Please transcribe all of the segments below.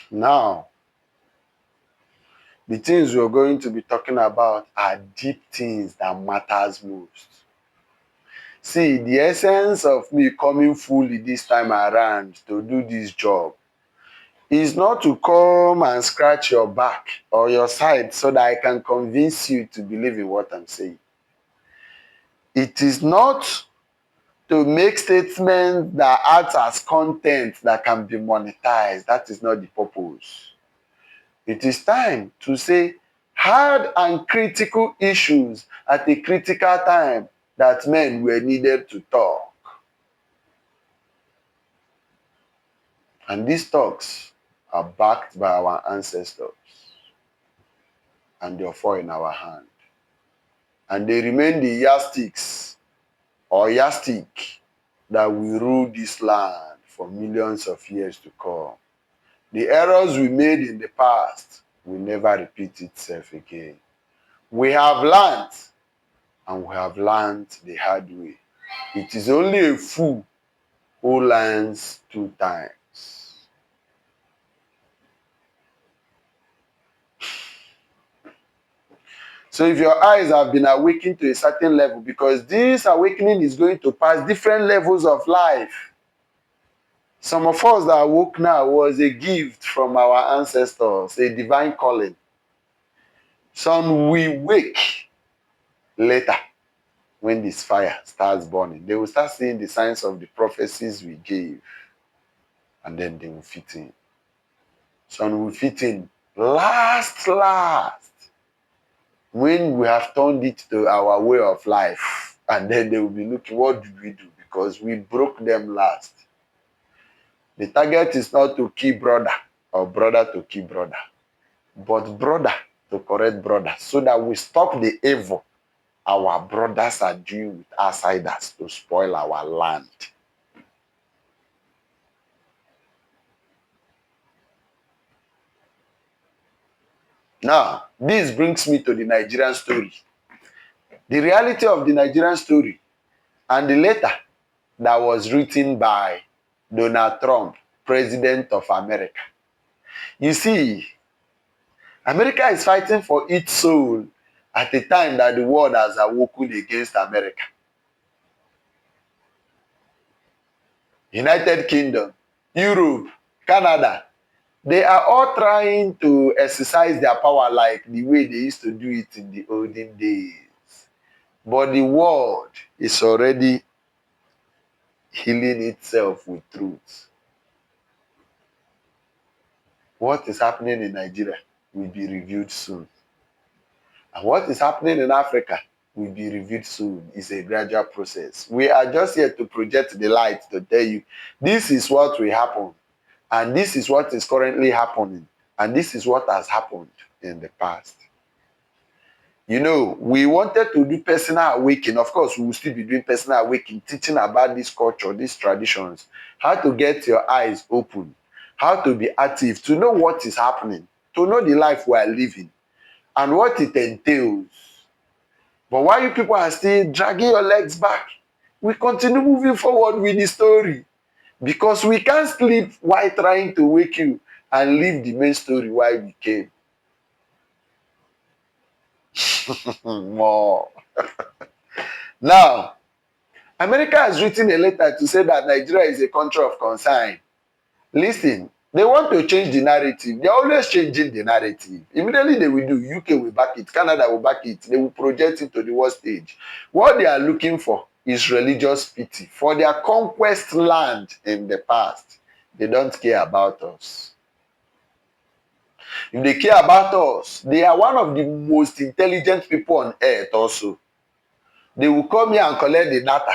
Now, the things we're going to be talking about are deep things that matters most. See, the essence of me coming fully this time around to do this job is not to come and scratch your back or your side so that I can convince you to believe in what I'm saying. It is not to make statements that act as content that can be monetized. That is not the purpose. It is time to say hard and critical issues at a critical time that men were needed to talk. And these talks are backed by our ancestors and therefore in our hand. And they remain the yardsticks or yardstick that will rule this land for millions of years to come. The errors we made in the past will never repeat itself again. We have learned, and we have learned the hard way. It is only a fool who learns 2 times. So if your eyes have been awakened to a certain level, because this awakening is going to pass different levels of life. Some of us that awoke now was a gift from our ancestors, a divine calling. Some will wake later when this fire starts burning. They will start seeing the signs of the prophecies we gave, and then they will fit in. Some will fit in last, when we have turned it to our way of life, and then they will be looking, what did we do? Because we broke them last. The target is not to kill brother or brother to kill brother, but brother to correct brother, so that we stop the evil our brothers are doing with outsiders to spoil our land. Now, this brings me to the Nigerian story. The reality of the Nigerian story and the letter that was written by Donald Trump, President of America. You see, America is fighting for its soul at a time that the world has awoken against America. United Kingdom, Europe, Canada, they are all trying to exercise their power like the way they used to do it in the olden days. But the world is already healing itself with truth. What is happening in Nigeria will be reviewed soon. And what is happening in Africa will be reviewed soon. It's a gradual process. We are just here to project the light to tell you, this is what will happen. And this is what is currently happening. And this is what has happened in the past. You know, we wanted to do personal awakening. Of course, we will still be doing personal awakening, teaching about this culture, these traditions, how to get your eyes open, how to be active, to know what is happening, to know the life we are living, and what it entails. But while you people are still dragging your legs back, we continue moving forward with the story. Because we can't sleep while trying to wake you and leave the main story why we came. More. Now, America has written a letter to say that Nigeria is a country of concern. Listen, they want to change the narrative. They're always changing the narrative. Immediately they will do, UK will back it, Canada will back it. They will project it to the world stage. What they are looking for is religious pity. For their conquest land in the past, they don't care about us. If they care about us, they are one of the most intelligent people on earth also. They will come here and collect the data,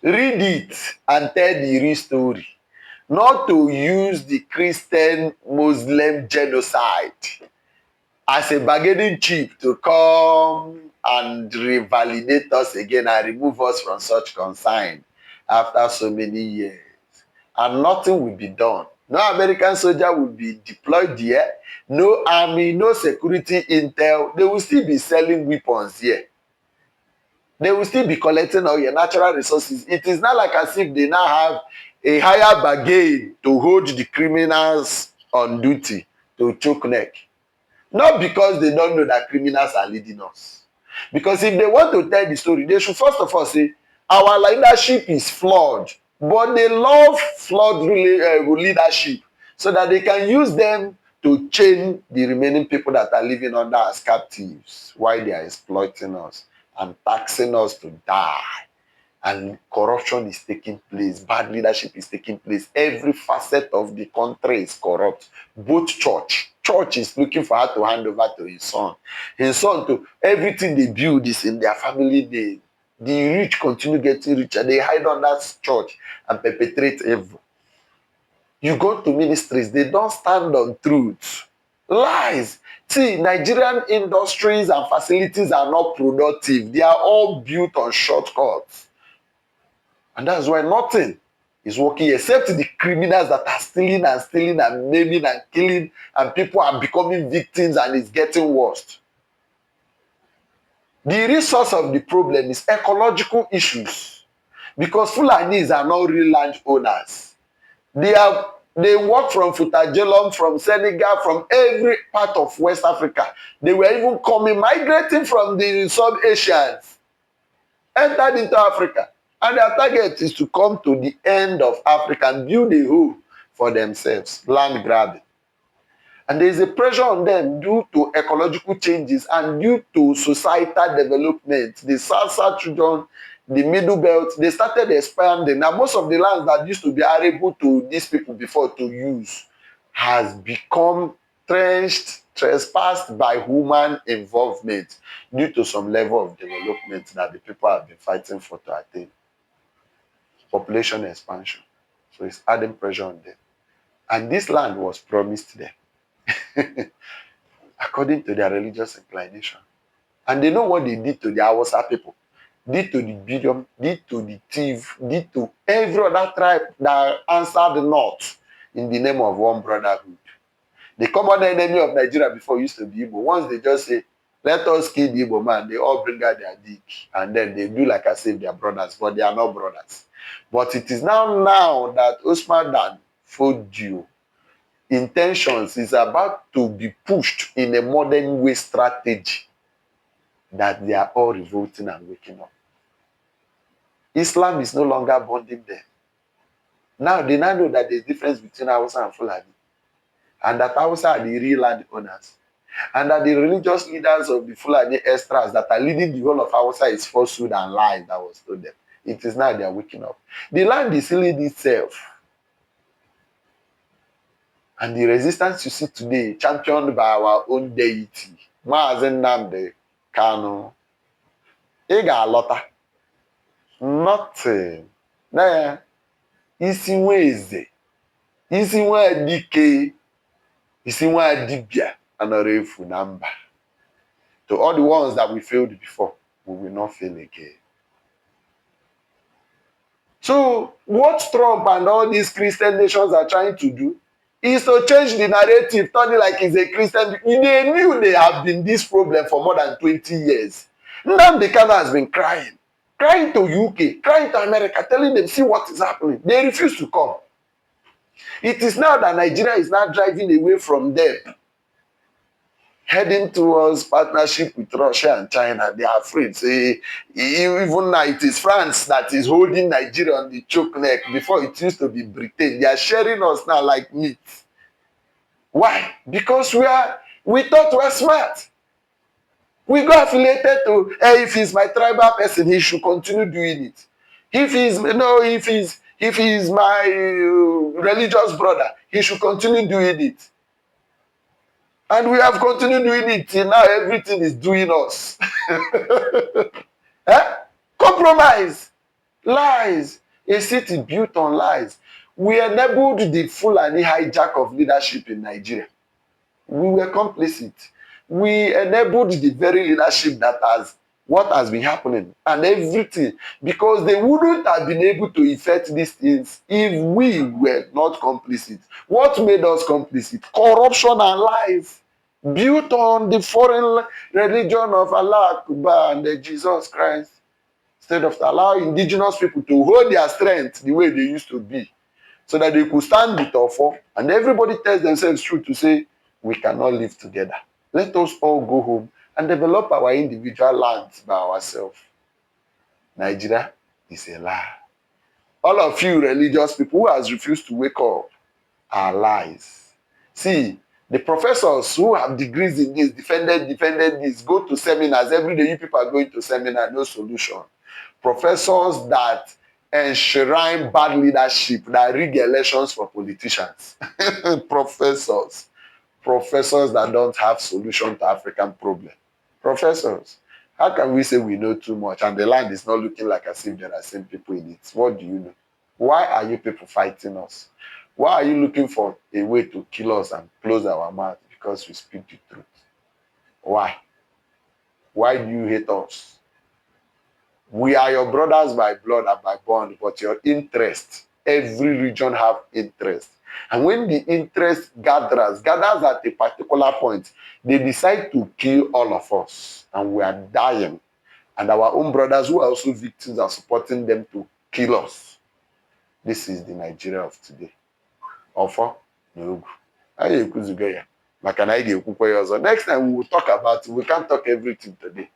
read it, and tell the real story. Not to use the Christian-Muslim genocide as a bargaining chip to come and revalidate us again and remove us from such concern after so many years. And nothing will be done. No American soldier will be deployed here. No army, no security intel. They will still be selling weapons here. They will still be collecting all your natural resources. It is not like as if they now have a higher bargain to hold the criminals on duty to choke neck. Not because they don't know that criminals are leading us. Because if they want to tell the story, they should first of all say, our leadership is flawed, but they love flawed leadership so that they can use them to chain the remaining people that are living under as captives while they are exploiting us and taxing us to die. And corruption is taking place, bad leadership is taking place. Every facet of the country is corrupt. Both church is looking for how to hand over to his son. His son to everything they build is in their family name. The rich continue getting richer. They hide under church and perpetrate evil. You go to ministries, they don't stand on truth. Lies. See, Nigerian industries and facilities are not productive. They are all built on shortcuts. And that's why nothing is working except the criminals that are stealing and maiming and killing, and people are becoming victims and it's getting worse. The real source of the problem is ecological issues, because Fulanis are not real land owners. They work from Futajelom, from Senegal, from every part of West Africa. They were even migrating from the sub-Asians, entered into Africa. And their target is to come to the end of Africa and build a home for themselves, land grabbing. And there is a pressure on them due to ecological changes and due to societal development. The South region, the Middle Belt, they started expanding. Now, most of the lands that used to be arable to these people before to use has become trespassed by human involvement due to some level of development that the people have been fighting for to attain. Population expansion. So it's adding pressure on them. And this land was promised them according to their religious inclination. And they know what they did to the Hausa people, did to the Bidium, did to the Tiv, did to every other tribe that answered not in the name of one brotherhood. The common enemy of Nigeria before used to be Igbo. Once they just say, let us kill the Igbo man, they all bring out their dick. And then they do like I say they are brothers, but they are not brothers. But it is now that Osman Dan Fodio intentions is about to be pushed in a modern way strategy that they are all revolting and waking up. Islam is no longer bonding them. Now they now know that there's a difference between Hausa and Fulani, and that Hausa are the real land owners, and that the religious leaders of the Fulani extras that are leading the whole of Hausa is falsehood and lies that was told them. It is now they are waking up. The land is healing itself. And the resistance you see today, championed by our own deity, MAZI Nnamdi Kanu, ị ga-alọta. Nothing. Nah, isi nwa eze, isi nwa dike, isi nwa dibia anọrọ efu na mba. To all the ones that we failed before, we will not fail again. So what Trump and all these Christian nations are trying to do is to change the narrative, turn it like it's a Christian. They knew they have been this problem for more than 20 years. Nnamdi Kanu has been crying to UK, crying to America, telling them, see what is happening. They refuse to come. It is now that Nigeria is now driving away from them, heading towards partnership with Russia and China. They are afraid. Say, even now it is France that is holding Nigeria on the choke neck. Before it used to be Britain. They are sharing us now like meat. Why? Because we thought we were smart. We got affiliated to, hey, if he's my tribal person, he should continue doing it. If he's my religious brother, he should continue doing it. And we have continued doing it till now everything is doing us. Compromise. Lies. A city built on lies. We enabled the Fulani hijack of leadership in Nigeria. We were complicit. We enabled the very leadership that what has been happening and everything, because they wouldn't have been able to effect these things if we were not complicit. What made us complicit? Corruption and lies built on the foreign religion of Allah Akbar and Jesus Christ, instead of allowing indigenous people to hold their strength the way they used to be. so that they could stand with Ofo, and everybody tells themselves true to say, we cannot live together. Let us all go home and develop our individual lands by ourselves. Nigeria is a lie. All of you religious people who has refused to wake up are lies. See, the professors who have degrees in this, defended this, go to seminars every day. You people are going to seminar, no solution. Professors that enshrine bad leadership, that rig elections for politicians. Professors that don't have solution to African problem. Professors, how can we say we know too much and the land is not looking like as if there are same people in it? What do you know? Why are you people fighting us? Why are you looking for a way to kill us and close our mouth because we speak the truth? Why? Why do you hate us? We are your brothers by blood and by bond, but your interest, every region have interest. And when the interest gathers at a particular point, they decide to kill all of us. And we are dying. And our own brothers who are also victims are supporting them to kill us. This is the Nigeria of today. Ofo, no. Next time we will talk about it. We can't talk everything today.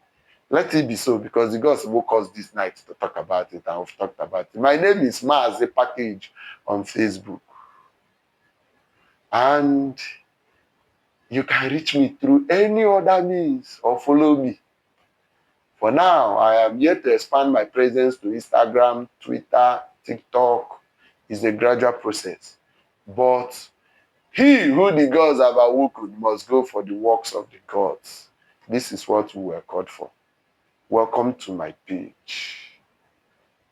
Let it be so, because the gods woke us this night to talk about it, and we've talked about it. My name is MAZI Package on Facebook. And you can reach me through any other means or follow me. For now, I am yet to expand my presence to Instagram, Twitter, TikTok. It's a gradual process. But he who the gods have awoken must go for the works of the gods. This is what we were called for. Welcome to my page.